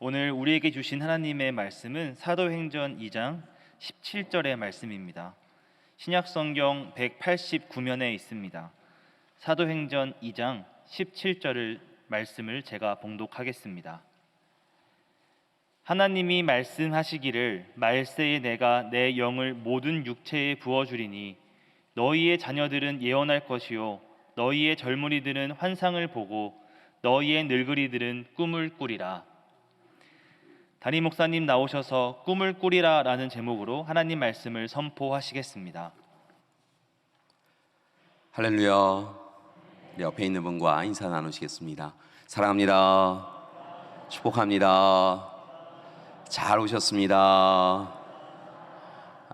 오늘 우리에게 주신 하나님의 말씀은 사도행전 2장 17절의 말씀입니다. 신약성경 189면에 있습니다. 사도행전 2장 17절을 말씀을 제가 봉독하겠습니다. 하나님이 말씀하시기를 말세에 내가 내 영을 모든 육체에 부어주리니 너희의 자녀들은 예언할 것이요 너희의 젊은이들은 환상을 보고 너희의 늙은이들은 꿈을 꾸리라. 담임 목사님 나오셔서 꿈을 꾸리라 라는 제목으로 하나님 말씀을 선포하시겠습니다. 할렐루야. 옆에 있는 분과 인사 나누시겠습니다. 사랑합니다. 축복합니다. 잘 오셨습니다.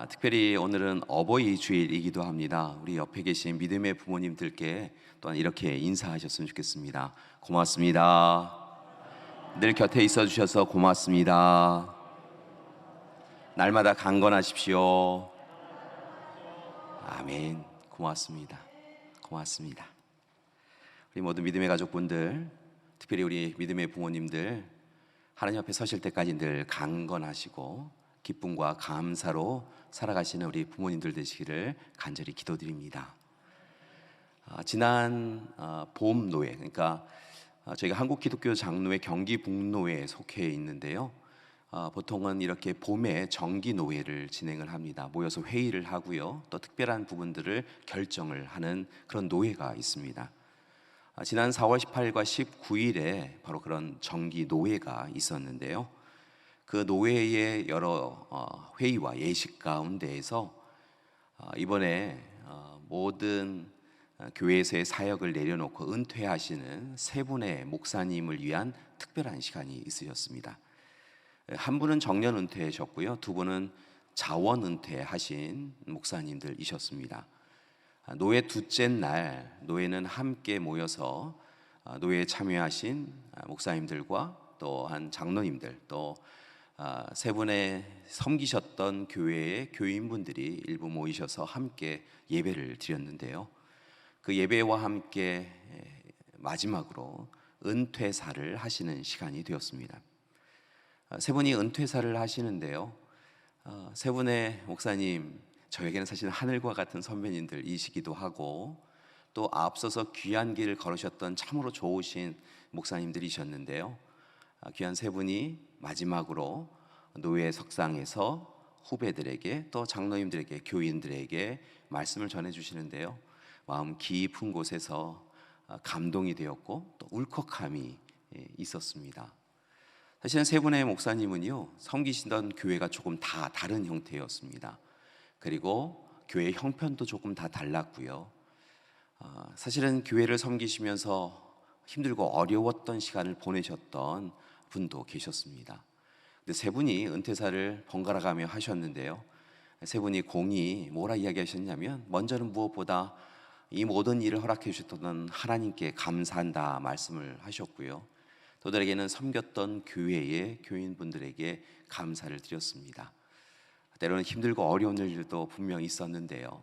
특별히 오늘은 어버이 주일이기도 합니다. 우리 옆에 계신 믿음의 부모님들께 또한 이렇게 인사하셨으면 좋겠습니다. 고맙습니다. 늘 곁에 있어 주셔서 고맙습니다. 날마다 강건하십시오. 아멘. 고맙습니다. 고맙습니다. 우리 모든 믿음의 가족분들, 특별히 우리 믿음의 부모님들, 하나님 앞에 서실 때까지 늘 강건하시고 기쁨과 감사로 살아가시는 우리 부모님들 되시기를 간절히 기도드립니다. 지난 봄 노회, 그러니까 저희가 한국기독교 장로회 경기북노회에 속해 있는데요. 보통은 이렇게 봄에 정기노회를 진행을 합니다. 모여서 회의를 하고요. 또 특별한 부분들을 결정을 하는 그런 노회가 있습니다. 지난 4월 18일과 19일에 바로 그런 정기노회가 있었는데요. 그 노회의 여러 회의와 예식 가운데에서 이번에 모든 교회에서의 사역을 내려놓고 은퇴하시는 세 분의 목사님을 위한 특별한 시간이 있으셨습니다. 한 분은 정년 은퇴하셨고요. 두 분은 자원 은퇴하신 목사님들이셨습니다. 노회 둘째 날 노회는 함께 모여서 노회에 참여하신 목사님들과 또한 장로님들 또 세 분의 섬기셨던 교회의 교인분들이 일부 모이셔서 함께 예배를 드렸는데요. 그 예배와 함께 마지막으로 은퇴사를 하시는 시간이 되었습니다. 세 분이 은퇴사를 하시는데요. 세 분의 목사님, 저에게는 사실 하늘과 같은 선배님들이시기도 하고 또 앞서서 귀한 길을 걸으셨던 참으로 좋으신 목사님들이셨는데요. 귀한 세 분이 마지막으로 노회 석상에서 후배들에게 또 장로님들에게 교인들에게 말씀을 전해주시는데요. 마음 깊은 곳에서 감동이 되었고 또 울컥함이 있었습니다. 사실은 세 분의 목사님은요, 섬기시던 교회가 조금 다 다른 형태였습니다. 그리고 교회 형편도 조금 다 달랐고요. 사실은 교회를 섬기시면서 힘들고 어려웠던 시간을 보내셨던 분도 계셨습니다. 근데 세 분이 은퇴사를 번갈아 가며 하셨는데요. 세 분이 공히 뭐라 이야기하셨냐면, 먼저는 무엇보다 이 모든 일을 허락해 주셨던 하나님께 감사한다 말씀을 하셨고요. 또들에게는 섬겼던 교회의 교인분들에게 감사를 드렸습니다. 때로는 힘들고 어려운 일들도 분명히 있었는데요.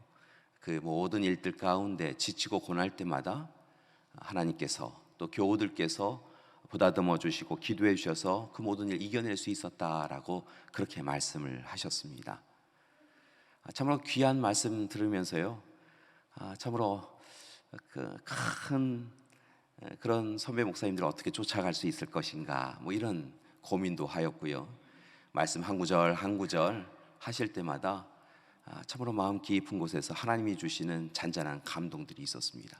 그 모든 일들 가운데 지치고 고날 때마다 하나님께서 또 교우들께서 보다듬어 주시고 기도해 주셔서 그 모든 일 이겨낼 수 있었다라고 그렇게 말씀을 하셨습니다. 참으로 귀한 말씀 들으면서요, 참으로 큰 그런 선배 목사님들을 어떻게 쫓아갈 수 있을 것인가, 뭐 이런 고민도 하였고요. 말씀 한 구절 한 구절 하실 때마다 참으로 마음 깊은 곳에서 하나님이 주시는 잔잔한 감동들이 있었습니다.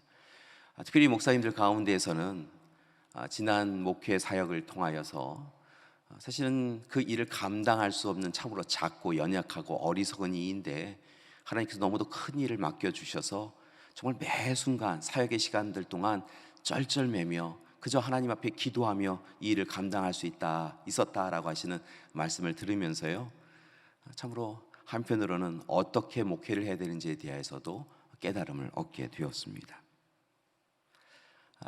특별히 목사님들 가운데에서는 지난 목회 사역을 통하여서 사실은 그 일을 감당할 수 없는 참으로 작고 연약하고 어리석은 이인데 하나님께서 너무도 큰 일을 맡겨주셔서 정말 매 순간 사역의 시간들 동안 쩔쩔매며 그저 하나님 앞에 기도하며 이 일을 감당할 수 있었다라고 하시는 말씀을 들으면서요, 참으로 한편으로는 어떻게 목회를 해야 되는지에 대해서도 깨달음을 얻게 되었습니다.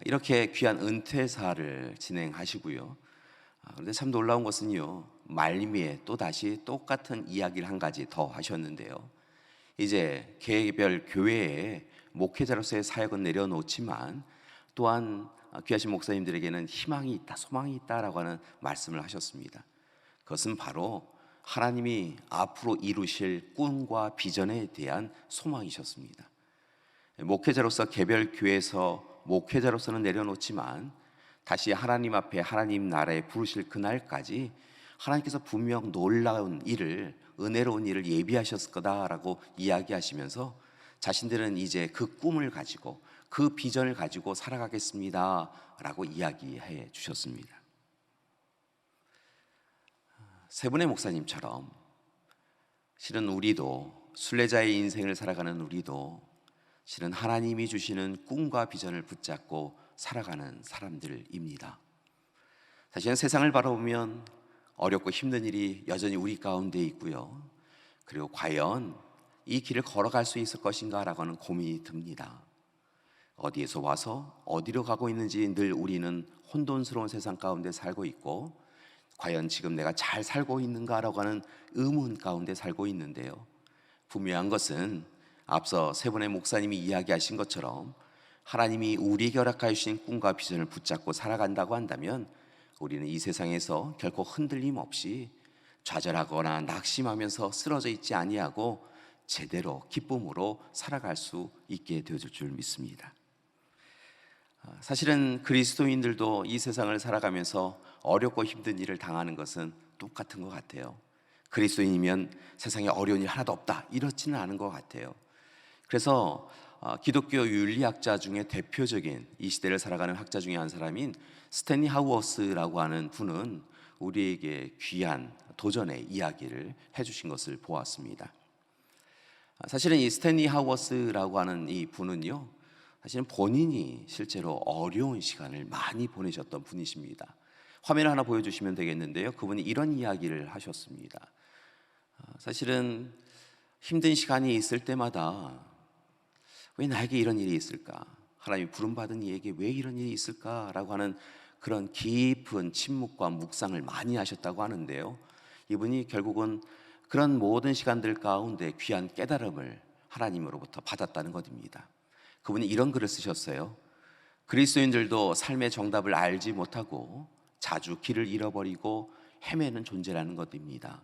이렇게 귀한 은퇴사를 진행하시고요. 그런데 참 놀라운 것은요, 말미에 또 다시 똑같은 이야기를 한 가지 더 하셨는데요. 이제 개별 교회에 목회자로서의 사역은 내려놓지만 또한 귀하신 목사님들에게는 희망이 있다, 소망이 있다라고 하는 말씀을 하셨습니다. 그것은 바로 하나님이 앞으로 이루실 꿈과 비전에 대한 소망이셨습니다. 목회자로서 개별 교회에서 목회자로서는 내려놓지만 다시 하나님 앞에 하나님 나라에 부르실 그날까지 하나님께서 분명 놀라운 일을, 은혜로운 일을 예비하셨을 거다라고 이야기하시면서 자신들은 이제 그 꿈을 가지고 그 비전을 가지고 살아가겠습니다라고 이야기해 주셨습니다. 세 분의 목사님처럼 실은 우리도, 순례자의 인생을 살아가는 우리도 실은 하나님이 주시는 꿈과 비전을 붙잡고 살아가는 사람들입니다. 사실은 세상을 바라보면 어렵고 힘든 일이 여전히 우리 가운데 있고요. 그리고 과연 이 길을 걸어갈 수 있을 것인가라고 하는 고민이 듭니다. 어디에서 와서 어디로 가고 있는지 늘 우리는 혼돈스러운 세상 가운데 살고 있고, 과연 지금 내가 잘 살고 있는가라고 하는 의문 가운데 살고 있는데요. 분명한 것은 앞서 세 분의 목사님이 이야기하신 것처럼 하나님이 우리에게 허락하여 주신 꿈과 비전을 붙잡고 살아간다고 한다면 우리는 이 세상에서 결코 흔들림 없이 좌절하거나 낙심하면서 쓰러져 있지 아니하고 제대로 기쁨으로 살아갈 수 있게 되어줄 줄 믿습니다. 사실은 그리스도인들도 이 세상을 살아가면서 어렵고 힘든 일을 당하는 것은 똑같은 것 같아요. 그리스도인이면 세상에 어려운 일 하나도 없다, 이렇지는 않은 것 같아요. 그래서 기독교 윤리학자 중에 대표적인 이 시대를 살아가는 학자 중에 한 사람인 스탠리 하우어스라고 하는 분은 우리에게 귀한 도전의 이야기를 해주신 것을 보았습니다. 사실은 이 스탠리 하우어스라고 하는 이 분은요, 사실은 본인이 실제로 어려운 시간을 많이 보내셨던 분이십니다. 화면을 하나 보여주시면 되겠는데요, 그분이 이런 이야기를 하셨습니다. 사실은 힘든 시간이 있을 때마다 왜 나에게 이런 일이 있을까? 하나님이 부름받은 이에게 왜 이런 일이 있을까라고 하는 그런 깊은 침묵과 묵상을 많이 하셨다고 하는데요, 이분이 결국은 그런 모든 시간들 가운데 귀한 깨달음을 하나님으로부터 받았다는 것입니다. 그분이 이런 글을 쓰셨어요. 그리스도인들도 삶의 정답을 알지 못하고 자주 길을 잃어버리고 헤매는 존재라는 것입니다.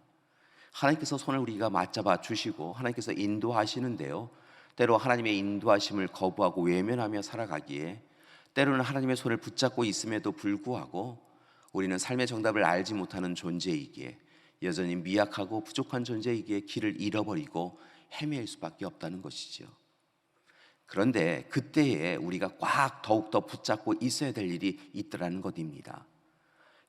하나님께서 손을 우리가 맞잡아 주시고 하나님께서 인도하시는데요, 때로 하나님의 인도하심을 거부하고 외면하며 살아가기에, 때로는 하나님의 손을 붙잡고 있음에도 불구하고 우리는 삶의 정답을 알지 못하는 존재이기에, 여전히 미약하고 부족한 존재이기에 길을 잃어버리고 헤맬 수밖에 없다는 것이죠. 그런데 그때에 우리가 꽉 더욱더 붙잡고 있어야 될 일이 있더라는 것입니다.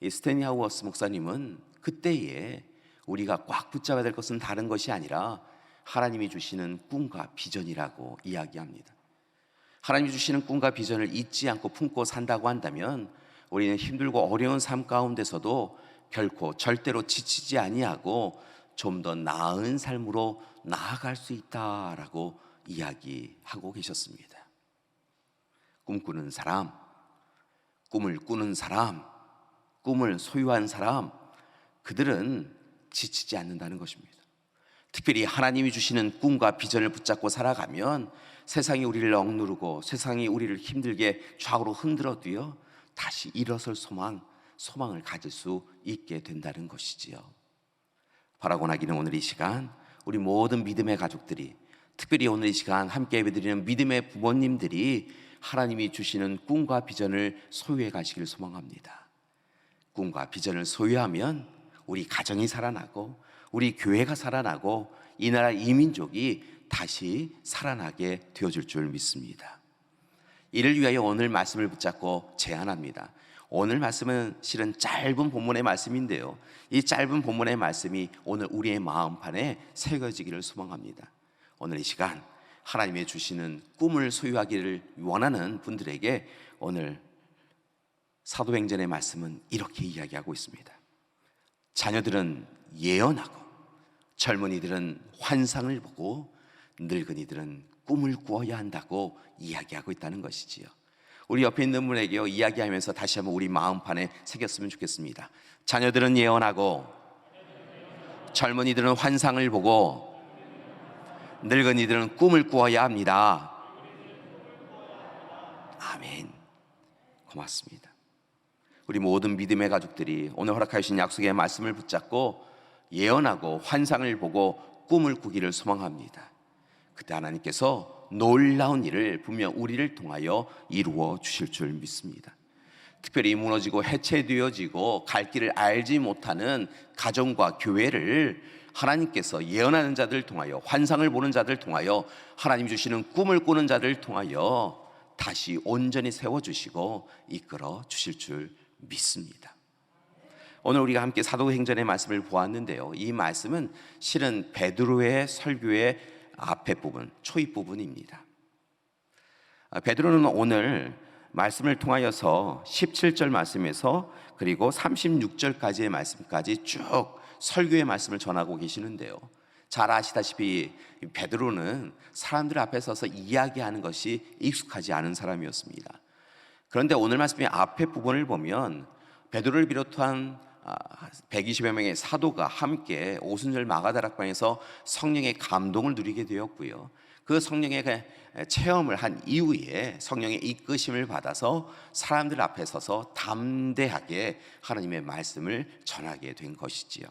이 스탠리 하우어스 목사님은 그때에 우리가 꽉 붙잡아야 될 것은 다른 것이 아니라 하나님이 주시는 꿈과 비전이라고 이야기합니다. 하나님이 주시는 꿈과 비전을 잊지 않고 품고 산다고 한다면 우리는 힘들고 어려운 삶 가운데서도 결코 절대로 지치지 아니하고 좀 더 나은 삶으로 나아갈 수 있다라고 이야기하고 계셨습니다. 꿈꾸는 사람, 꿈을 꾸는 사람, 꿈을 소유한 사람, 그들은 지치지 않는다는 것입니다. 특별히 하나님이 주시는 꿈과 비전을 붙잡고 살아가면 세상이 우리를 억누르고 세상이 우리를 힘들게 좌우로 흔들어도요, 다시 일어설 소망을 가질 수 있게 된다는 것이지요. 바라고 나기는 오늘 이 시간 우리 모든 믿음의 가족들이, 특별히 오늘 이 시간 함께 예배드리는 믿음의 부모님들이 하나님이 주시는 꿈과 비전을 소유해 가시길 소망합니다. 꿈과 비전을 소유하면 우리 가정이 살아나고 우리 교회가 살아나고 이 나라 이 민족이 다시 살아나게 되어줄 줄 믿습니다. 이를 위하여 오늘 말씀을 붙잡고 제안합니다. 오늘 말씀은 실은 짧은 본문의 말씀인데요, 이 짧은 본문의 말씀이 오늘 우리의 마음판에 새겨지기를 소망합니다. 오늘 이 시간 하나님의 주시는 꿈을 소유하기를 원하는 분들에게 오늘 사도행전의 말씀은 이렇게 이야기하고 있습니다. 자녀들은 예언하고 젊은이들은 환상을 보고 늙은이들은 꿈을 꾸어야 한다고 이야기하고 있다는 것이지요. 우리 옆에 있는 분에게요, 이야기하면서 다시 한번 우리 마음판에 새겼으면 좋겠습니다. 자녀들은 예언하고 젊은이들은 환상을 보고 늙은이들은 꿈을 꾸어야 합니다. 아멘. 고맙습니다. 우리 모든 믿음의 가족들이 오늘 허락하신 약속의 말씀을 붙잡고 예언하고 환상을 보고 꿈을 꾸기를 소망합니다. 그때 하나님께서 놀라운 일을 분명 우리를 통하여 이루어 주실 줄 믿습니다. 특별히 무너지고 해체되어지고 갈 길을 알지 못하는 가정과 교회를 하나님께서 예언하는 자들 통하여, 환상을 보는 자들 통하여, 하나님 주시는 꿈을 꾸는 자들 통하여 다시 온전히 세워주시고 이끌어 주실 줄 믿습니다. 오늘 우리가 함께 사도행전의 말씀을 보았는데요, 이 말씀은 실은 베드로의 설교의 앞에 부분, 초입 부분입니다. 베드로는 오늘 말씀을 통하여서 17절 말씀에서 그리고 36절까지의 말씀까지 쭉 설교의 말씀을 전하고 계시는데요, 잘 아시다시피 베드로는 사람들 앞에 서서 이야기하는 것이 익숙하지 않은 사람이었습니다. 그런데 오늘 말씀의 앞에 부분을 보면 베드로를 비롯한 120여 명의 사도가 함께 오순절 마가다락방에서 성령의 감동을 누리게 되었고요, 그 성령의 체험을 한 이후에 성령의 이끄심을 받아서 사람들 앞에 서서 담대하게 하나님의 말씀을 전하게 된 것이지요.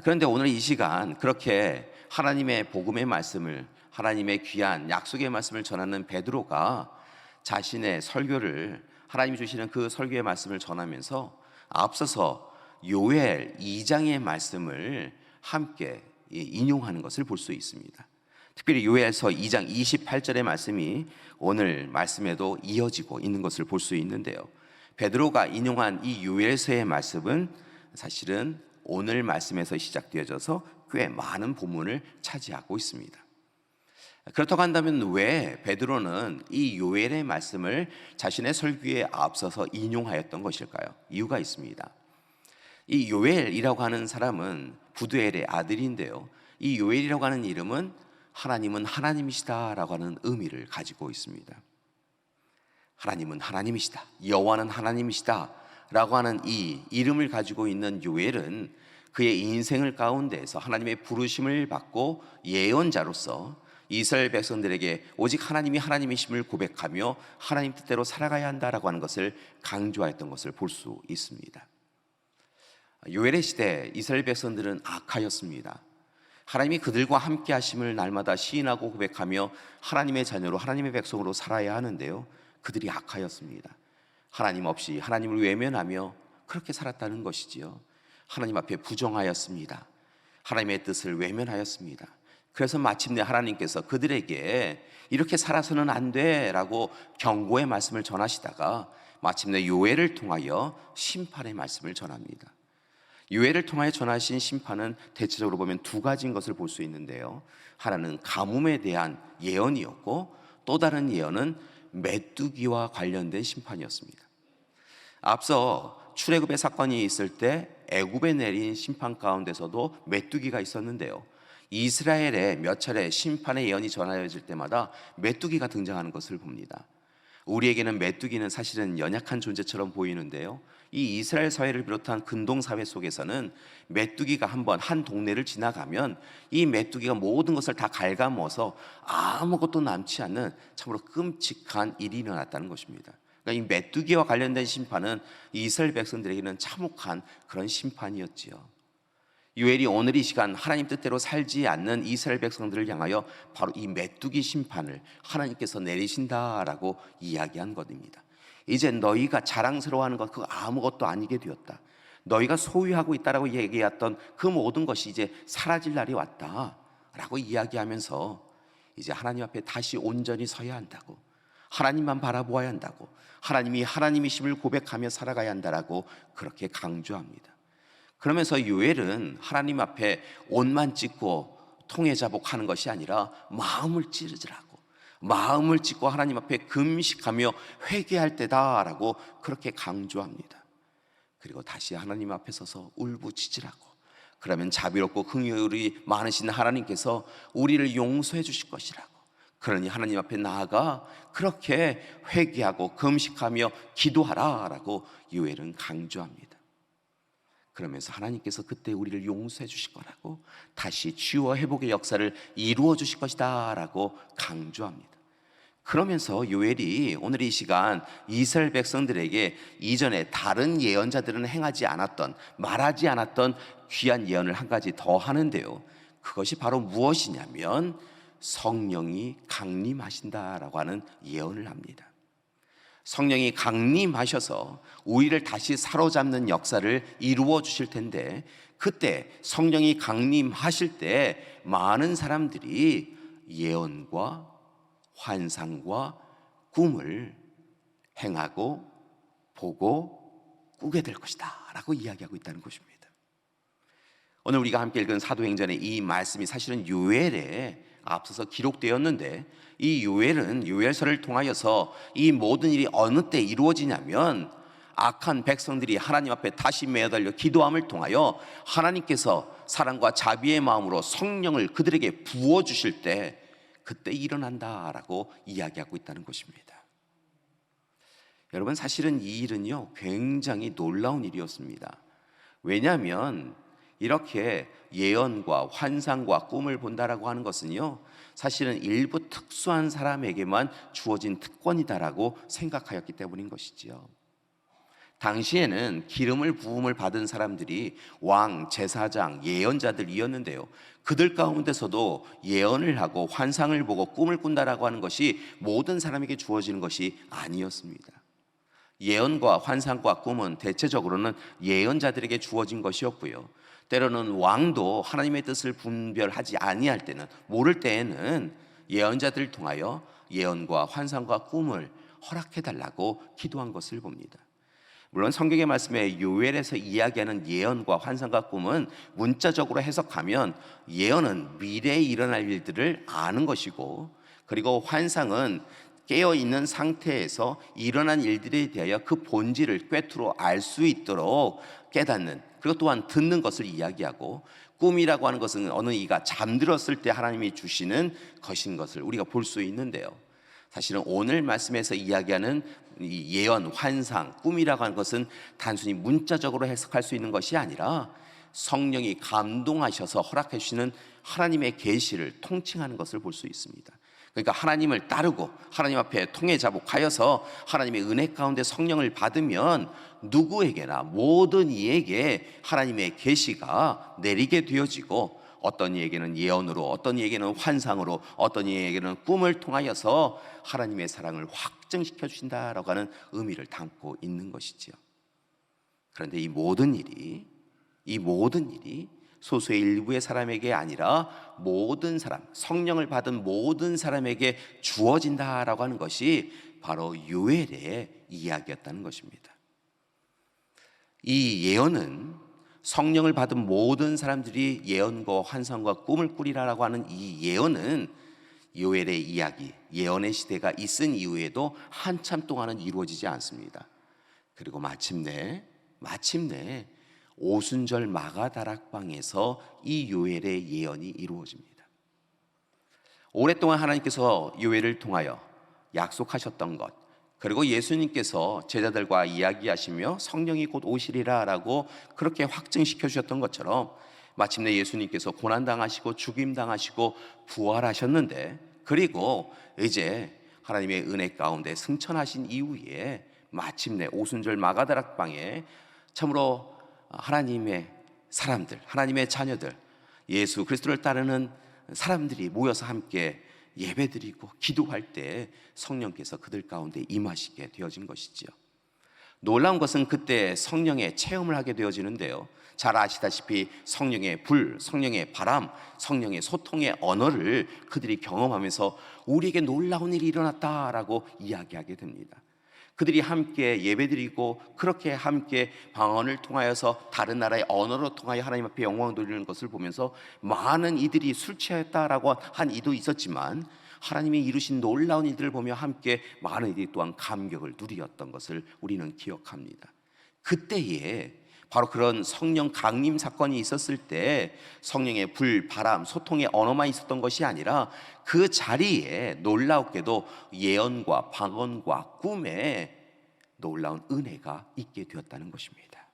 그런데 오늘 이 시간 그렇게 하나님의 복음의 말씀을, 하나님의 귀한 약속의 말씀을 전하는 베드로가 자신의 설교를, 하나님이 주시는 그 설교의 말씀을 전하면서 앞서서 요엘 2장의 말씀을 함께 인용하는 것을 볼 수 있습니다. 특별히 요엘서 2장 28절의 말씀이 오늘 말씀에도 이어지고 있는 것을 볼 수 있는데요, 베드로가 인용한 이 요엘서의 말씀은 사실은 오늘 말씀에서 시작되어져서 꽤 많은 본문을 차지하고 있습니다. 그렇다고 한다면 왜 베드로는 이 요엘의 말씀을 자신의 설교에 앞서서 인용하였던 것일까요? 이유가 있습니다. 이 요엘이라고 하는 사람은 부두엘의 아들인데요, 이 요엘이라고 하는 이름은 하나님은 하나님이시다라고 하는 의미를 가지고 있습니다. 하나님은 하나님이시다, 여호와는 하나님이시다 라고 하는 이 이름을 가지고 있는 요엘은 그의 인생을 가운데에서 하나님의 부르심을 받고 예언자로서 이스라엘 백성들에게 오직 하나님이 하나님이심을 고백하며 하나님 뜻대로 살아가야 한다라고 하는 것을 강조하였던 것을 볼 수 있습니다. 요엘의 시대 이스라엘 백성들은 악하였습니다. 하나님이 그들과 함께 하심을 날마다 시인하고 고백하며 하나님의 자녀로, 하나님의 백성으로 살아야 하는데요, 그들이 악하였습니다. 하나님 없이 하나님을 외면하며 그렇게 살았다는 것이지요. 하나님 앞에 부정하였습니다. 하나님의 뜻을 외면하였습니다. 그래서 마침내 하나님께서 그들에게 이렇게 살아서는 안 돼라고 경고의 말씀을 전하시다가 마침내 요엘을 통하여 심판의 말씀을 전합니다. 요엘을 통하여 전하신 심판은 대체적으로 보면 두 가지인 것을 볼 수 있는데요, 하나는 가뭄에 대한 예언이었고 또 다른 예언은 메뚜기와 관련된 심판이었습니다. 앞서 출애굽의 사건이 있을 때 애굽에 내린 심판 가운데서도 메뚜기가 있었는데요, 이스라엘의 몇 차례 심판의 예언이 전하여질 때마다 메뚜기가 등장하는 것을 봅니다. 우리에게는 메뚜기는 사실은 연약한 존재처럼 보이는데요, 이 이스라엘 사회를 비롯한 근동 사회 속에서는 메뚜기가 한번 한 동네를 지나가면 이 메뚜기가 모든 것을 다 갉아먹어서 아무것도 남지 않는 참으로 끔찍한 일이 일어났다는 것입니다. 그러니까 이 메뚜기와 관련된 심판은 이스라엘 백성들에게는 참혹한 그런 심판이었지요. 요엘이 오늘 이 시간 하나님 뜻대로 살지 않는 이스라엘 백성들을 향하여 바로 이 메뚜기 심판을 하나님께서 내리신다라고 이야기한 것입니다. 이제 너희가 자랑스러워하는 것 그거 아무것도 아니게 되었다. 너희가 소유하고 있다라고 얘기했던 그 모든 것이 이제 사라질 날이 왔다라고 이야기하면서 이제 하나님 앞에 다시 온전히 서야 한다고, 하나님만 바라보아야 한다고, 하나님이 하나님이심을 고백하며 살아가야 한다라고 그렇게 강조합니다. 그러면서 요엘은 하나님 앞에 옷만 찢고 통회자복하는 것이 아니라 마음을 찌르라고, 마음을 찢고 하나님 앞에 금식하며 회개할 때다라고 그렇게 강조합니다. 그리고 다시 하나님 앞에 서서 울부짖으라고, 그러면 자비롭고 긍휼이 많으신 하나님께서 우리를 용서해 주실 것이라고, 그러니 하나님 앞에 나아가 그렇게 회개하고 금식하며 기도하라라고 요엘은 강조합니다. 그러면서 하나님께서 그때 우리를 용서해 주실 거라고, 다시 치유와 회복의 역사를 이루어 주실 것이다 라고 강조합니다. 그러면서 요엘이 오늘 이 시간 이스라엘 백성들에게 이전에 다른 예언자들은 행하지 않았던, 말하지 않았던 귀한 예언을 한 가지 더 하는데요, 그것이 바로 무엇이냐면 성령이 강림하신다라고 하는 예언을 합니다. 성령이 강림하셔서 우리를 다시 사로잡는 역사를 이루어 주실 텐데, 그때 성령이 강림하실 때 많은 사람들이 예언과 환상과 꿈을 행하고 보고 꾸게 될 것이다 라고 이야기하고 있다는 것입니다. 오늘 우리가 함께 읽은 사도행전의 이 말씀이 사실은 요엘에 앞서서 기록되었는데, 이 요엘은 요엘서를 통하여서 이 모든 일이 어느 때 이루어지냐면 악한 백성들이 하나님 앞에 다시 매달려 기도함을 통하여 하나님께서 사랑과 자비의 마음으로 성령을 그들에게 부어주실 때, 그때 일어난다라고 이야기하고 있다는 것입니다. 여러분, 사실은 이 일은요 굉장히 놀라운 일이었습니다. 왜냐하면 이렇게 예언과 환상과 꿈을 본다라고 하는 것은요 사실은 일부 특수한 사람에게만 주어진 특권이다라고 생각하였기 때문인 것이지요. 당시에는 기름을 부음을 받은 사람들이 왕, 제사장, 예언자들이었는데요, 그들 가운데서도 예언을 하고 환상을 보고 꿈을 꾼다라고 하는 것이 모든 사람에게 주어지는 것이 아니었습니다. 예언과 환상과 꿈은 대체적으로는 예언자들에게 주어진 것이었고요, 때로는 왕도 하나님의 뜻을 분별하지 아니할 때는, 모를 때에는 예언자들을 통하여 예언과 환상과 꿈을 허락해달라고 기도한 것을 봅니다. 물론 성경의 말씀에 요엘에서 이야기하는 예언과 환상과 꿈은 문자적으로 해석하면 예언은 미래에 일어날 일들을 아는 것이고, 그리고 환상은 깨어있는 상태에서 일어난 일들에 대하여 그 본질을 꿰뚫어 알 수 있도록 깨닫는, 그리고 또한 듣는 것을 이야기하고, 꿈이라고 하는 것은 어느 이가 잠들었을 때 하나님이 주시는 것인 것을 우리가 볼 수 있는데요, 사실은 오늘 말씀에서 이야기하는 이 예언, 환상, 꿈이라고 하는 것은 단순히 문자적으로 해석할 수 있는 것이 아니라 성령이 감동하셔서 허락해 주시는 하나님의 계시를 통칭하는 것을 볼 수 있습니다. 그러니까 하나님을 따르고 하나님 앞에 통회자복하여서 하나님의 은혜 가운데 성령을 받으면 누구에게나 모든 이에게 하나님의 계시가 내리게 되어지고, 어떤 이에게는 예언으로, 어떤 이에게는 환상으로, 어떤 이에게는 꿈을 통하여서 하나님의 사랑을 확증시켜 주신다라고 하는 의미를 담고 있는 것이지요. 그런데 이 모든 일이 소수의 일부의 사람에게 아니라 모든 사람, 성령을 받은 모든 사람에게 주어진다라고 하는 것이 바로 요엘의 이야기였다는 것입니다. 이 예언은 성령을 받은 모든 사람들이 예언과 환상과 꿈을 꾸리라라고 하는 이 예언은 요엘의 이야기, 예언의 시대가 있은 이후에도 한참 동안은 이루어지지 않습니다. 그리고 마침내 오순절 마가다락방에서 이 요엘의 예언이 이루어집니다. 오랫동안 하나님께서 요엘을 통하여 약속하셨던 것, 그리고 예수님께서 제자들과 이야기하시며 성령이 곧 오시리라 라고 그렇게 확증시켜 주셨던 것처럼, 마침내 예수님께서 고난당하시고 죽임당하시고 부활하셨는데, 그리고 이제 하나님의 은혜 가운데 승천하신 이후에 마침내 오순절 마가다락방에 참으로 하나님의 사람들, 하나님의 자녀들, 예수 그리스도를 따르는 사람들이 모여서 함께 예배드리고 기도할 때 성령께서 그들 가운데 임하시게 되어진 것이지요. 놀라운 것은 그때 성령의 체험을 하게 되어지는데요, 잘 아시다시피 성령의 불, 성령의 바람, 성령의 소통의 언어를 그들이 경험하면서 우리에게 놀라운 일이 일어났다라고 이야기하게 됩니다. 그들이 함께 예배드리고 그렇게 함께 방언을 통하여서 다른 나라의 언어로 통하여 하나님 앞에 영광 돌리는 것을 보면서 많은 이들이 술 취하였다라고 한 이도 있었지만, 하나님이 이루신 놀라운 일들을 보며 함께 많은 이들이 또한 감격을 누리었던 것을 우리는 기억합니다. 그때에 바로 그런 성령 강림 사건이 있었을 때 성령의 불, 바람, 소통의 언어만 있었던 것이 아니라 그 자리에 놀라웠게도 예언과 방언과 꿈에 놀라운 은혜가 있게 되었다는 것입니다.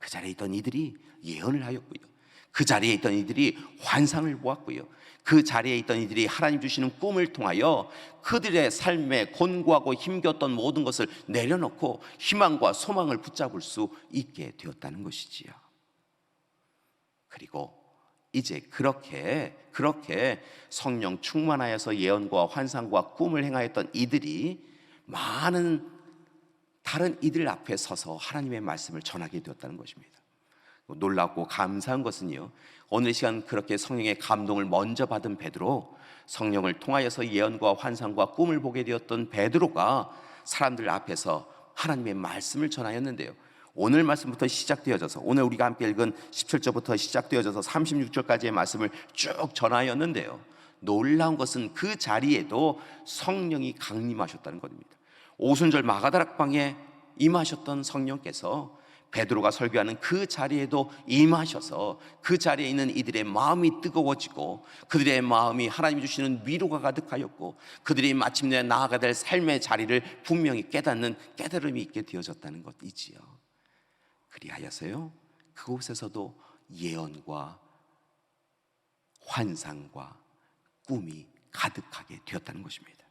그 자리에 있던 이들이 예언을 하였고요, 그 자리에 있던 이들이 환상을 보았고요. 그 자리에 있던 이들이 하나님 주시는 꿈을 통하여 그들의 삶에 곤고하고 힘겼던 모든 것을 내려놓고 희망과 소망을 붙잡을 수 있게 되었다는 것이지요. 그리고 이제 그렇게 성령 충만하여서 예언과 환상과 꿈을 행하였던 이들이 많은 다른 이들 앞에 서서 하나님의 말씀을 전하게 되었다는 것입니다. 놀랍고 감사한 것은요, 오늘 시간 그렇게 성령의 감동을 먼저 받은 베드로, 성령을 통하여서 예언과 환상과 꿈을 보게 되었던 베드로가 사람들 앞에서 하나님의 말씀을 전하였는데요, 오늘 말씀부터 시작되어져서, 오늘 우리가 함께 읽은 17절부터 시작되어져서 36절까지의 말씀을 쭉 전하였는데요, 놀라운 것은 그 자리에도 성령이 강림하셨다는 것입니다. 오순절 마가다락방에 임하셨던 성령께서 베드로가 설교하는 그 자리에도 임하셔서 그 자리에 있는 이들의 마음이 뜨거워지고 그들의 마음이 하나님이 주시는 위로가 가득하였고 그들이 마침내 나아가야 될 삶의 자리를 분명히 깨닫는 깨달음이 있게 되어졌다는 것이지요. 그리하여서요, 그곳에서도 예언과 환상과 꿈이 가득하게 되었다는 것입니다.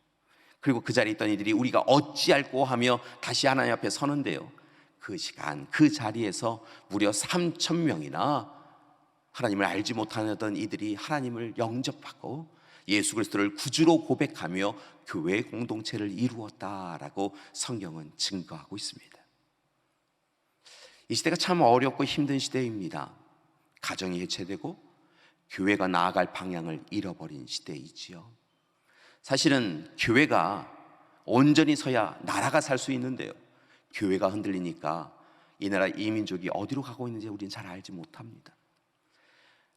그리고 그 자리에 있던 이들이 우리가 어찌할꼬 하며 다시 하나님 앞에 서는데요, 그 시간 그 자리에서 무려 3,000명이나 하나님을 알지 못하던 이들이 하나님을 영접하고 예수 그리스도를 구주로 고백하며 교회 공동체를 이루었다라고 성경은 증거하고 있습니다. 이 시대가 참 어렵고 힘든 시대입니다. 가정이 해체되고 교회가 나아갈 방향을 잃어버린 시대이지요. 사실은 교회가 온전히 서야 나라가 살 수 있는데요, 교회가 흔들리니까 이 나라 이 민족이 어디로 가고 있는지 우리는 잘 알지 못합니다.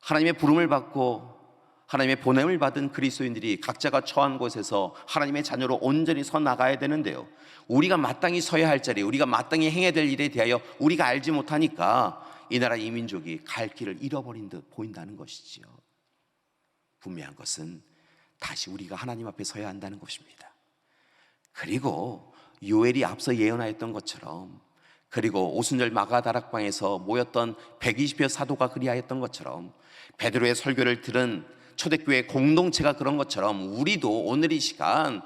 하나님의 부름을 받고 하나님의 보냄을 받은 그리스도인들이 각자가 처한 곳에서 하나님의 자녀로 온전히 서 나가야 되는데요, 우리가 마땅히 서야 할 자리, 우리가 마땅히 행해야 될 일에 대하여 우리가 알지 못하니까 이 나라 이 민족이 갈 길을 잃어버린 듯 보인다는 것이지요. 분명한 것은 다시 우리가 하나님 앞에 서야 한다는 것입니다. 그리고 요엘이 앞서 예언하였던 것처럼, 그리고 오순절 마가다락방에서 모였던 120여 사도가 그리하였던 것처럼, 베드로의 설교를 들은 초대교회 공동체가 그런 것처럼 우리도 오늘 이 시간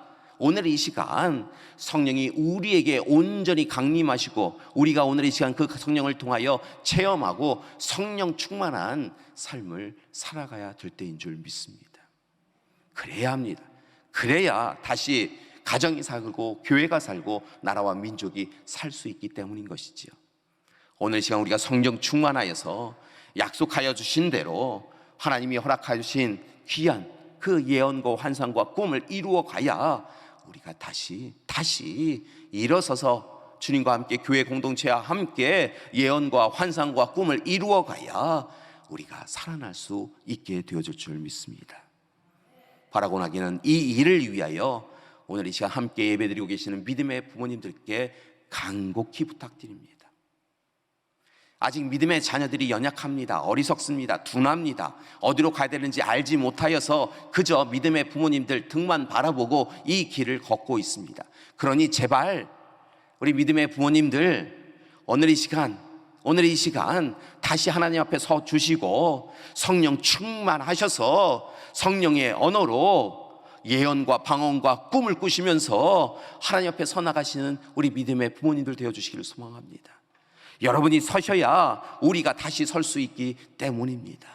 성령이 우리에게 온전히 강림하시고 우리가 오늘 이 시간 그 성령을 통하여 체험하고 성령 충만한 삶을 살아가야 될 때인 줄 믿습니다. 그래야 합니다. 그래야 다시 가정이 살고 교회가 살고 나라와 민족이 살 수 있기 때문인 것이지요. 오늘 이 시간 우리가 성령 충만하여서 약속하여 주신 대로 하나님이 허락하여 주신 귀한 그 예언과 환상과 꿈을 이루어 가야 우리가 다시 일어서서 주님과 함께 교회 공동체와 함께 예언과 환상과 꿈을 이루어 가야 우리가 살아날 수 있게 되어질 줄 믿습니다. 바라고 나기는 이 일을 위하여 오늘 이 시간 함께 예배드리고 계시는 믿음의 부모님들께 간곡히 부탁드립니다. 아직 믿음의 자녀들이 연약합니다. 어리석습니다. 둔합니다. 어디로 가야 되는지 알지 못하여서 그저 믿음의 부모님들 등만 바라보고 이 길을 걷고 있습니다. 그러니 제발 우리 믿음의 부모님들 오늘 이 시간 다시 하나님 앞에 서 주시고 성령 충만하셔서 성령의 언어로 예언과 방언과 꿈을 꾸시면서 하나님 앞에 서 나가시는 우리 믿음의 부모님들 되어주시기를 소망합니다. 여러분이 서셔야 우리가 다시 설 수 있기 때문입니다.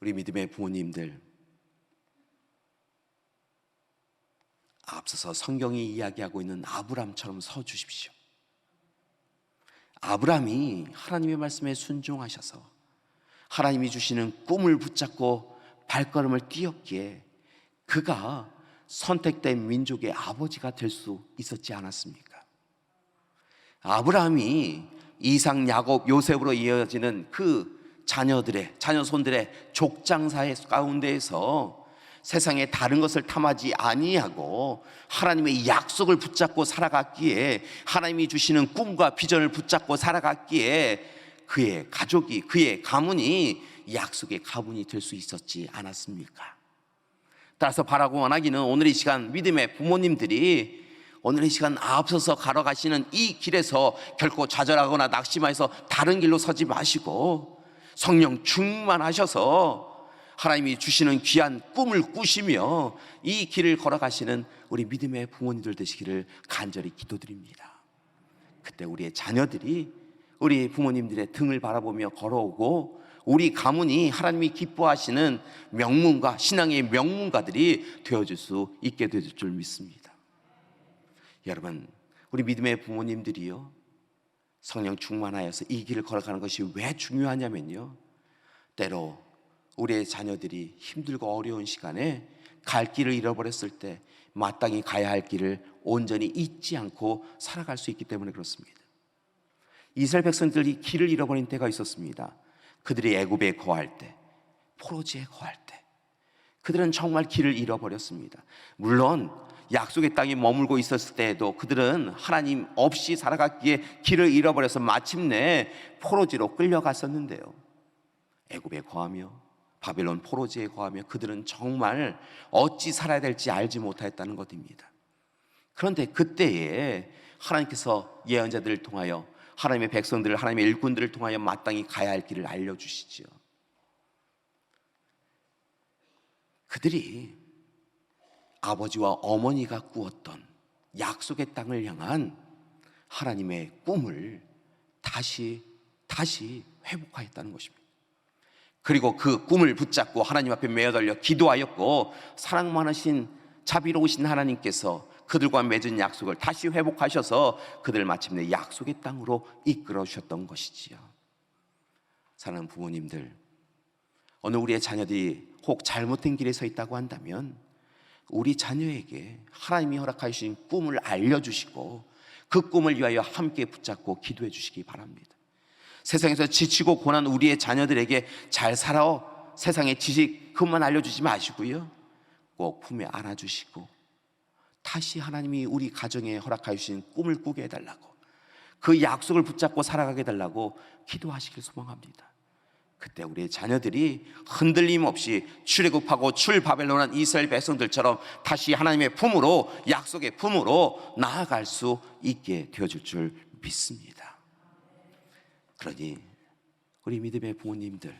우리 믿음의 부모님들, 앞서서 성경이 이야기하고 있는 아브람처럼 서 주십시오. 아브람이 하나님의 말씀에 순종하셔서 하나님이 주시는 꿈을 붙잡고 발걸음을 띄었기에 그가 선택된 민족의 아버지가 될 수 있었지 않았습니까? 아브라함이 이삭, 야곱, 요셉으로 이어지는 그 자녀손들의 족장사의 가운데에서 세상에 다른 것을 탐하지 아니하고 하나님의 약속을 붙잡고 살아갔기에, 하나님이 주시는 꿈과 비전을 붙잡고 살아갔기에 그의 가족이, 그의 가문이 약속의 가문이 될 수 있었지 않았습니까? 따라서 바라고 원하기는 오늘 이 시간 믿음의 부모님들이 오늘 이 시간 앞서서 걸어가시는 이 길에서 결코 좌절하거나 낙심해서 다른 길로 서지 마시고 성령 충만하셔서 하나님이 주시는 귀한 꿈을 꾸시며 이 길을 걸어가시는 우리 믿음의 부모님들 되시기를 간절히 기도드립니다. 그때 우리의 자녀들이 우리 부모님들의 등을 바라보며 걸어오고 우리 가문이 하나님이 기뻐하시는 명문가, 신앙의 명문가들이 되어줄 수 있게 될 줄 믿습니다. 여러분, 우리 믿음의 부모님들이요, 성령 충만하여서 이 길을 걸어가는 것이 왜 중요하냐면요, 때로 우리의 자녀들이 힘들고 어려운 시간에 갈 길을 잃어버렸을 때 마땅히 가야 할 길을 온전히 잊지 않고 살아갈 수 있기 때문에 그렇습니다. 이스라엘 백성들이 길을 잃어버린 때가 있었습니다. 그들이 애굽에 거할 때, 포로지에 거할 때 그들은 정말 길을 잃어버렸습니다. 물론 약속의 땅에 머물고 있었을 때에도 그들은 하나님 없이 살아갔기에 길을 잃어버려서 마침내 포로지로 끌려갔었는데요, 애굽에 거하며 바벨론 포로지에 거하며 그들은 정말 어찌 살아야 될지 알지 못하였다는 것입니다. 그런데 그때에 하나님께서 예언자들을 통하여 하나님의 백성들을, 하나님의 일꾼들을 통하여 마땅히 가야 할 길을 알려주시지요. 그들이 아버지와 어머니가 꾸었던 약속의 땅을 향한 하나님의 꿈을 다시 회복하였다는 것입니다. 그리고 그 꿈을 붙잡고 하나님 앞에 매어달려 기도하였고, 사랑 많으신 자비로우신 하나님께서 그들과 맺은 약속을 다시 회복하셔서 그들 마침내 약속의 땅으로 이끌어 주셨던 것이지요. 사랑하는 부모님들, 어느 우리의 자녀들이 혹 잘못된 길에 서 있다고 한다면 우리 자녀에게 하나님이 허락하신 꿈을 알려주시고 그 꿈을 위하여 함께 붙잡고 기도해 주시기 바랍니다. 세상에서 지치고 고난 우리의 자녀들에게 잘 살아, 세상의 지식 그것만 알려주지 마시고요, 꼭 품에 안아주시고 다시 하나님이 우리 가정에 허락하여 주신 꿈을 꾸게 해달라고, 그 약속을 붙잡고 살아가게 해달라고 기도하시길 소망합니다. 그때 우리의 자녀들이 흔들림 없이 출애굽하고 출바벨론한 이스라엘 백성들처럼 다시 하나님의 품으로, 약속의 품으로 나아갈 수 있게 되어줄 줄 믿습니다. 그러니 우리 믿음의 부모님들,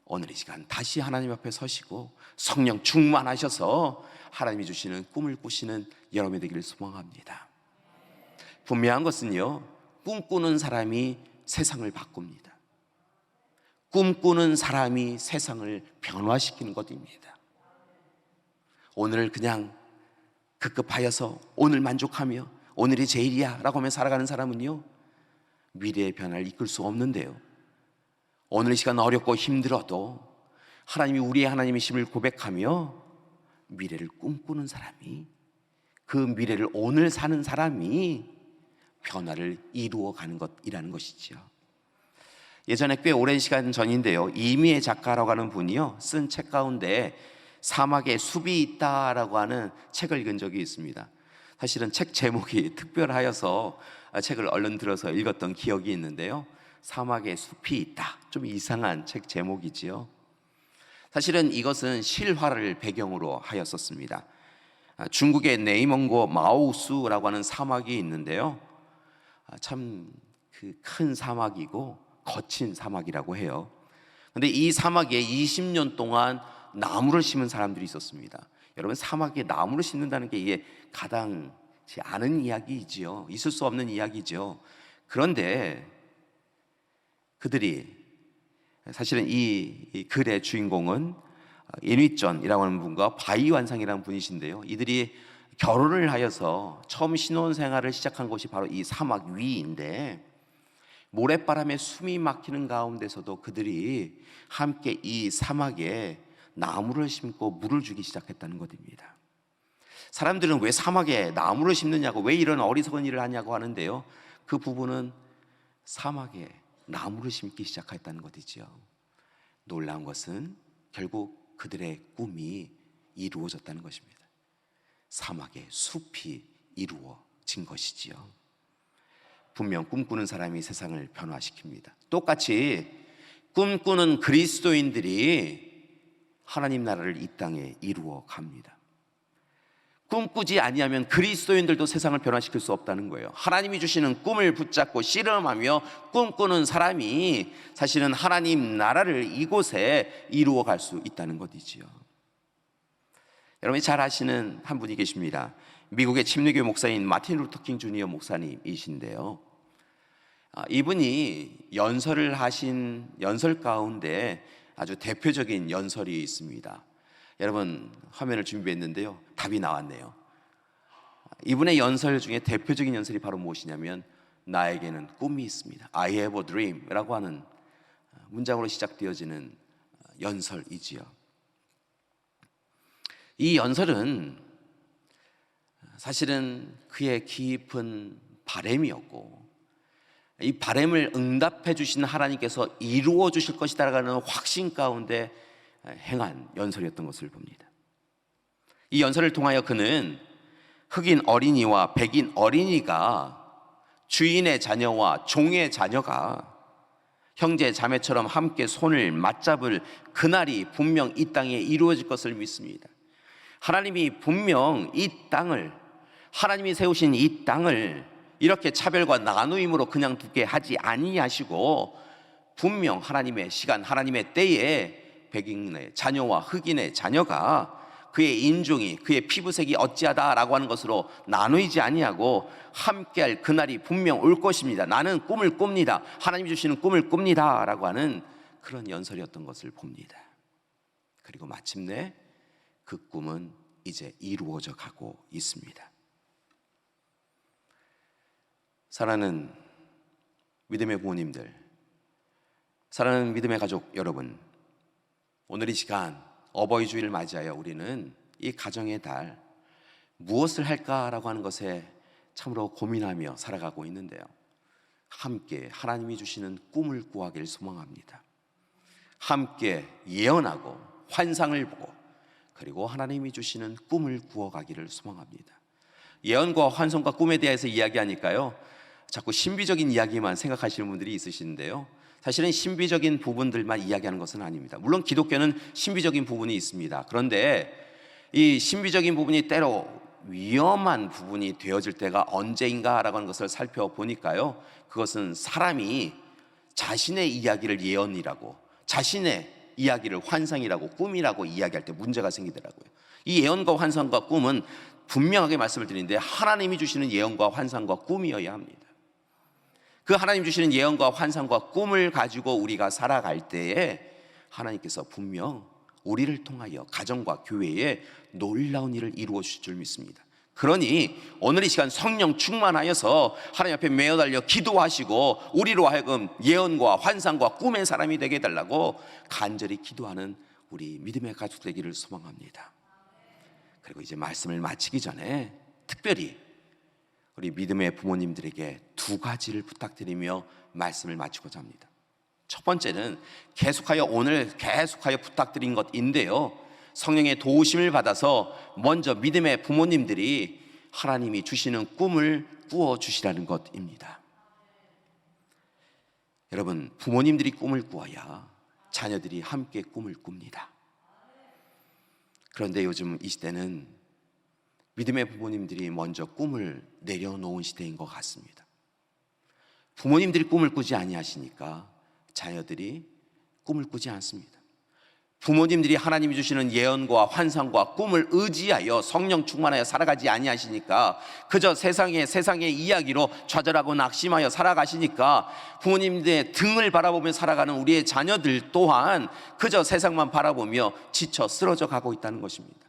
오늘 이 시간 다시 하나님 앞에 서시고 성령 충만하셔서 하나님이 주시는 꿈을 꾸시는 여러분이 되기를 소망합니다. 분명한 것은요, 꿈꾸는 사람이 세상을 바꿉니다. 꿈꾸는 사람이 세상을 변화시키는 것입니다. 오늘을 그냥 급급하여서 오늘 만족하며 오늘이 제일이야 라고 하며 살아가는 사람은요, 미래의 변화를 이끌 수 없는데요, 오늘 이 시간 어렵고 힘들어도 하나님이 우리의 하나님이심을 고백하며 미래를 꿈꾸는 사람이, 그 미래를 오늘 사는 사람이 변화를 이루어가는 것이라는 것이죠. 예전에 꽤 오랜 시간 전인데요, 이미애 작가라고 하는 분이요, 쓴 책 가운데 사막에 숲이 있다라고 하는 책을 읽은 적이 있습니다. 사실은 책 제목이 특별하여서 책을 얼른 들어서 읽었던 기억이 있는데요, 사막에 숲이 있다, 좀 이상한 책 제목이지요. 사실은 이것은 실화를 배경으로 하였었습니다. 중국의 네이멍고 마오수라고 하는 사막이 있는데요, 참 그 큰 사막이고 거친 사막이라고 해요. 그런데 이 사막에 20년 동안 나무를 심은 사람들이 있었습니다. 여러분, 사막에 나무를 심는다는 게 이게 가당치 않은 이야기이지요. 있을 수 없는 이야기죠. 그런데 그들이, 사실은 이 글의 주인공은 인위전이라고 하는 분과 바이완상이라는 분이신데요, 이들이 결혼을 하여서 처음 신혼생활을 시작한 곳이 바로 이 사막 위인데, 모래바람에 숨이 막히는 가운데서도 그들이 함께 이 사막에 나무를 심고 물을 주기 시작했다는 것입니다. 사람들은 왜 사막에 나무를 심느냐고, 왜 이런 어리석은 일을 하냐고 하는데요, 그 부분은 사막에 나무를 심기 시작했다는 것이죠. 놀라운 것은 결국 그들의 꿈이 이루어졌다는 것입니다. 사막에 숲이 이루어진 것이지요. 분명 꿈꾸는 사람이 세상을 변화시킵니다. 똑같이 꿈꾸는 그리스도인들이 하나님 나라를 이 땅에 이루어 갑니다. 꿈꾸지 아니하면 그리스도인들도 세상을 변화시킬 수 없다는 거예요. 하나님이 주시는 꿈을 붙잡고 씨름하며 꿈꾸는 사람이 사실은 하나님 나라를 이곳에 이루어갈 수 있다는 것이지요. 여러분이 잘 아시는 한 분이 계십니다. 미국의 침례교회 목사인 마틴 루터킹 주니어 목사님이신데요. 이분이 연설을 하신 연설 가운데 아주 대표적인 연설이 있습니다. 여러분 화면을 준비했는데요. 답이 나왔네요. 이분의 연설 중에 대표적인 연설이 바로 무엇이냐면 나에게는 꿈이 있습니다. I have a dream 라고 하는 문장으로 시작되어지는 연설이지요. 이 연설은 사실은 그의 깊은 바람이었고 이 바람을 응답해 주신 하나님께서 이루어 주실 것이다라는 확신 가운데 행한 연설이었던 것을 봅니다. 이 연설을 통하여 그는 흑인 어린이와 백인 어린이가 주인의 자녀와 종의 자녀가 형제 자매처럼 함께 손을 맞잡을 그날이 분명 이 땅에 이루어질 것을 믿습니다. 하나님이 분명 이 땅을, 하나님이 세우신 이 땅을 이렇게 차별과 나누임으로 그냥 두게 하지 아니하시고 분명 하나님의 시간, 하나님의 때에 백인의 자녀와 흑인의 자녀가 그의 인종이, 그의 피부색이 어찌하다라고 하는 것으로 나누이지 아니하고 함께할 그날이 분명 올 것입니다. 나는 꿈을 꿉니다. 하나님이 주시는 꿈을 꿉니다 라고 하는 그런 연설이었던 것을 봅니다. 그리고 마침내 그 꿈은 이제 이루어져 가고 있습니다. 사랑하는 믿음의 부모님들, 사랑하는 믿음의 가족 여러분, 오늘 이 시간 어버이 주일을 맞이하여 우리는 이 가정의 달 무엇을 할까라고 하는 것에 참으로 고민하며 살아가고 있는데요. 함께 하나님이 주시는 꿈을 구하기를 소망합니다. 함께 예언하고 환상을 보고 그리고 하나님이 주시는 꿈을 구어가기를 소망합니다. 예언과 환상과 꿈에 대해서 이야기하니까요, 자꾸 신비적인 이야기만 생각하시는 분들이 있으시는데요, 사실은 신비적인 부분들만 이야기하는 것은 아닙니다. 물론 기독교는 신비적인 부분이 있습니다. 그런데 이 신비적인 부분이 때로 위험한 부분이 되어질 때가 언제인가라고 하는 것을 살펴보니까요, 그것은 사람이 자신의 이야기를 예언이라고, 자신의 이야기를 환상이라고, 꿈이라고 이야기할 때 문제가 생기더라고요. 이 예언과 환상과 꿈은 분명하게 말씀을 드리는데 하나님이 주시는 예언과 환상과 꿈이어야 합니다. 그 하나님 주시는 예언과 환상과 꿈을 가지고 우리가 살아갈 때에 하나님께서 분명 우리를 통하여 가정과 교회에 놀라운 일을 이루어 주실 줄 믿습니다. 그러니 오늘 이 시간 성령 충만하여서 하나님 앞에 매어달려 기도하시고 우리로 하여금 예언과 환상과 꿈의 사람이 되게 해달라고 간절히 기도하는 우리 믿음의 가족 되기를 소망합니다. 그리고 이제 말씀을 마치기 전에 특별히 우리 믿음의 부모님들에게 두 가지를 부탁드리며 말씀을 마치고자 합니다. 첫 번째는 오늘 계속하여 부탁드린 것인데요, 성령의 도우심을 받아서 먼저 믿음의 부모님들이 하나님이 주시는 꿈을 꾸어 주시라는 것입니다. 여러분, 부모님들이 꿈을 꾸어야 자녀들이 함께 꿈을 꿉니다. 그런데 요즘 이 시대는 믿음의 부모님들이 먼저 꿈을 내려놓은 시대인 것 같습니다. 부모님들이 꿈을 꾸지 아니하시니까 자녀들이 꿈을 꾸지 않습니다. 부모님들이 하나님이 주시는 예언과 환상과 꿈을 의지하여 성령 충만하여 살아가지 아니하시니까 그저 세상의 이야기로 좌절하고 낙심하여 살아가시니까 부모님들의 등을 바라보며 살아가는 우리의 자녀들 또한 그저 세상만 바라보며 지쳐 쓰러져 가고 있다는 것입니다.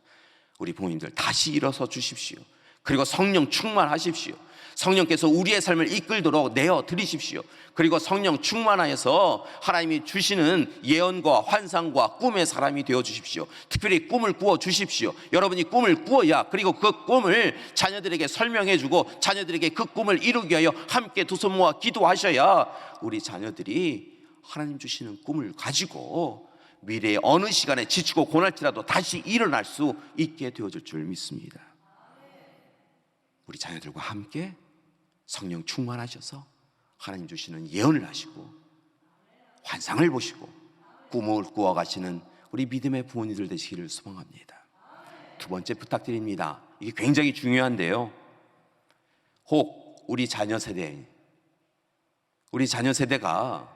우리 부모님들 다시 일어서 주십시오. 그리고 성령 충만하십시오. 성령께서 우리의 삶을 이끌도록 내어 드리십시오. 그리고 성령 충만하여서 하나님이 주시는 예언과 환상과 꿈의 사람이 되어 주십시오. 특별히 꿈을 꾸어 주십시오. 여러분이 꿈을 꾸어야, 그리고 그 꿈을 자녀들에게 설명해 주고 자녀들에게 그 꿈을 이루기 위하여 함께 두 손 모아 기도하셔야 우리 자녀들이 하나님 주시는 꿈을 가지고 미래의 어느 시간에 지치고 고날지라도 다시 일어날 수 있게 되어질 줄 믿습니다. 우리 자녀들과 함께 성령 충만하셔서 하나님 주시는 예언을 하시고 환상을 보시고 꿈을 꾸어가시는 우리 믿음의 부모님들 되시기를 소망합니다. 두 번째 부탁드립니다. 이게 굉장히 중요한데요. 혹 우리 자녀 세대가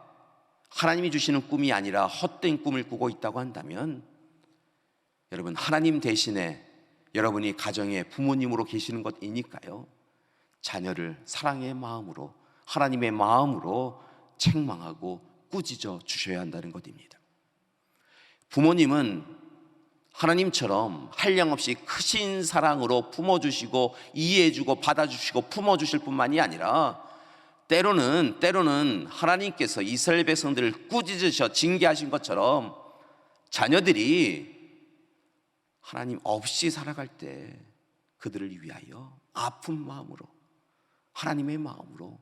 하나님이 주시는 꿈이 아니라 헛된 꿈을 꾸고 있다고 한다면, 여러분, 하나님 대신에 여러분이 가정의 부모님으로 계시는 것이니까요, 자녀를 사랑의 마음으로, 하나님의 마음으로 책망하고 꾸짖어 주셔야 한다는 것입니다. 부모님은 하나님처럼 한량없이 크신 사랑으로 품어주시고 이해해주고 받아주시고 품어주실 뿐만이 아니라 때로는 하나님께서 이스라엘 백성들을 꾸짖으셔 징계하신 것처럼 자녀들이 하나님 없이 살아갈 때 그들을 위하여 아픈 마음으로, 하나님의 마음으로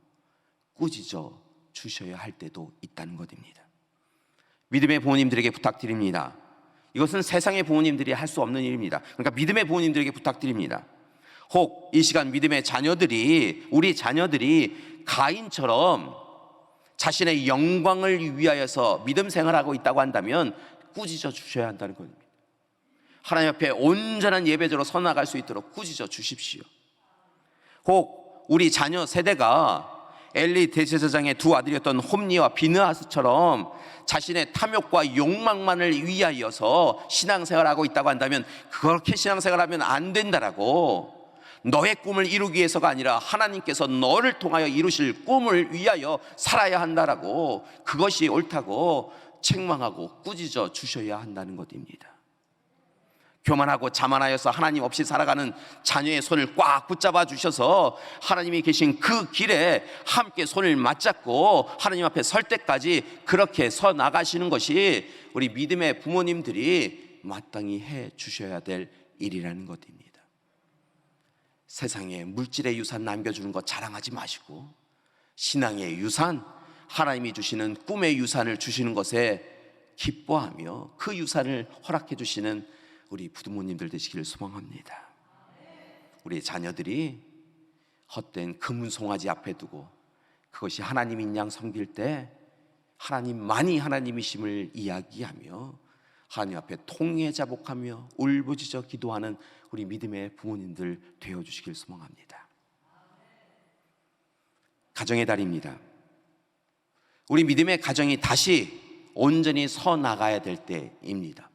꾸짖어 주셔야 할 때도 있다는 것입니다. 믿음의 부모님들에게 부탁드립니다. 이것은 세상의 부모님들이 할 수 없는 일입니다. 그러니까 믿음의 부모님들에게 부탁드립니다. 혹 이 시간 믿음의 자녀들이, 우리 자녀들이 가인처럼 자신의 영광을 위하여서 믿음 생활하고 있다고 한다면 꾸짖어 주셔야 한다는 겁니다. 하나님 앞에 온전한 예배자로 서나갈 수 있도록 꾸짖어 주십시오. 혹 우리 자녀 세대가 엘리 대제사장의 두 아들이었던 홈니와 비느하스처럼 자신의 탐욕과 욕망만을 위하여서 신앙생활하고 있다고 한다면 그렇게 신앙생활하면 안 된다라고, 너의 꿈을 이루기 위해서가 아니라 하나님께서 너를 통하여 이루실 꿈을 위하여 살아야 한다라고, 그것이 옳다고 책망하고 꾸짖어 주셔야 한다는 것입니다. 교만하고 자만하여서 하나님 없이 살아가는 자녀의 손을 꽉 붙잡아 주셔서 하나님이 계신 그 길에 함께 손을 맞잡고 하나님 앞에 설 때까지 그렇게 서 나가시는 것이 우리 믿음의 부모님들이 마땅히 해 주셔야 될 일이라는 것입니다. 세상에 물질의 유산 남겨주는 것 자랑하지 마시고, 신앙의 유산, 하나님이 주시는 꿈의 유산을 주시는 것에 기뻐하며 그 유산을 허락해 주시는 우리 부모님들 되시기를 소망합니다. 우리 자녀들이 헛된 금송아지 앞에 두고 그것이 하나님인 양 섬길 때 하나님만이 하나님이심을 이야기하며 하나님 앞에 통회자복하며 울부짖어 기도하는 우리 믿음의 부모님들 되어주시길 소망합니다. 가정의 달입니다. 우리 믿음의 가정이 다시 온전히 서 나가야 될 때입니다.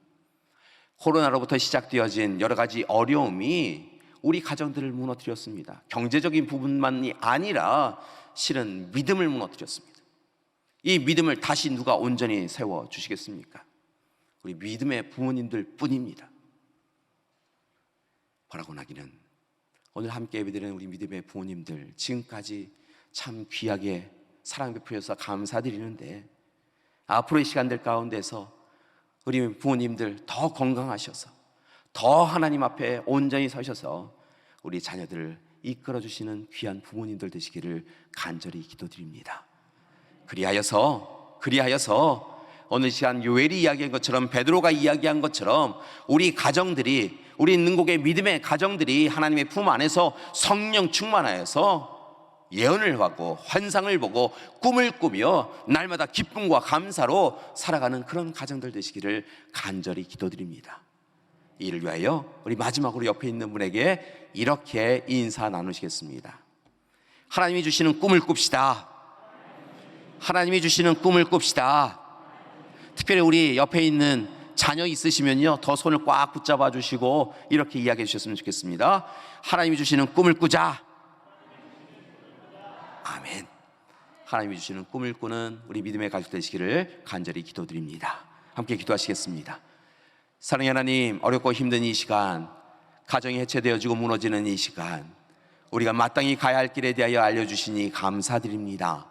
코로나로부터 시작되어진 여러 가지 어려움이 우리 가정들을 무너뜨렸습니다. 경제적인 부분만이 아니라 실은 믿음을 무너뜨렸습니다. 이 믿음을 다시 누가 온전히 세워주시겠습니까? 우리 믿음의 부모님들 뿐입니다. 바라고 나기는 오늘 함께 예배드리는 우리 믿음의 부모님들, 지금까지 참 귀하게 사랑 베푸셔서 감사드리는데, 앞으로의 시간들 가운데서 우리 부모님들 더 건강하셔서 더 하나님 앞에 온전히 서셔서 우리 자녀들을 이끌어 주시는 귀한 부모님들 되시기를 간절히 기도드립니다. 그리하여서 오늘 시간 요엘이 이야기한 것처럼, 베드로가 이야기한 것처럼 우리 가정들이, 우리 능곡의 믿음의 가정들이 하나님의 품 안에서 성령 충만하여서 예언을 하고 환상을 보고 꿈을 꾸며 날마다 기쁨과 감사로 살아가는 그런 가정들 되시기를 간절히 기도드립니다. 이를 위하여 우리 마지막으로 옆에 있는 분에게 이렇게 인사 나누시겠습니다. 하나님이 주시는 꿈을 꿉시다. 하나님이 주시는 꿈을 꿉시다. 특별히 우리 옆에 있는 자녀 있으시면요, 더 손을 꽉 붙잡아 주시고 이렇게 이야기해 주셨으면 좋겠습니다. 하나님이 주시는 꿈을 꾸자. 아멘. 하나님이 주시는 꿈을 꾸는 우리 믿음의 가족 되시기를 간절히 기도드립니다. 함께 기도하시겠습니다. 사랑의 하나님, 어렵고 힘든 이 시간, 가정이 해체되어지고 무너지는 이 시간, 우리가 마땅히 가야 할 길에 대하여 알려주시니 감사드립니다.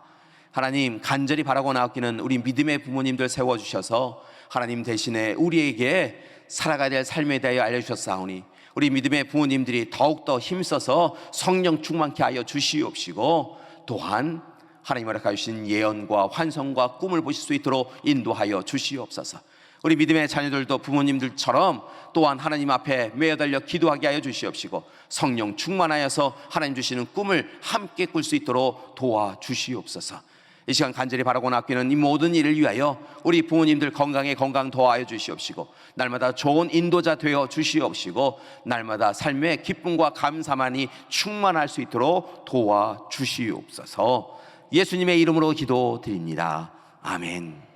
하나님, 간절히 바라고 나왔기는 우리 믿음의 부모님들 세워주셔서 하나님 대신에 우리에게 살아가야 될 삶에 대하여 알려주셨사오니 우리 믿음의 부모님들이 더욱더 힘써서 성령 충만케 하여 주시옵시고, 또한 하나님 허락하여 주신 예언과 환상과 꿈을 보실 수 있도록 인도하여 주시옵소서. 우리 믿음의 자녀들도 부모님들처럼 또한 하나님 앞에 매어달려 기도하게 하여 주시옵시고, 성령 충만하여서 하나님 주시는 꿈을 함께 꿀 수 있도록 도와주시옵소서. 이 시간 간절히 바라고 아끼는 이 모든 일을 위하여 우리 부모님들 건강에 건강 더하여 주시옵시고, 날마다 좋은 인도자 되어 주시옵시고, 날마다 삶의 기쁨과 감사만이 충만할 수 있도록 도와 주시옵소서. 예수님의 이름으로 기도드립니다. 아멘.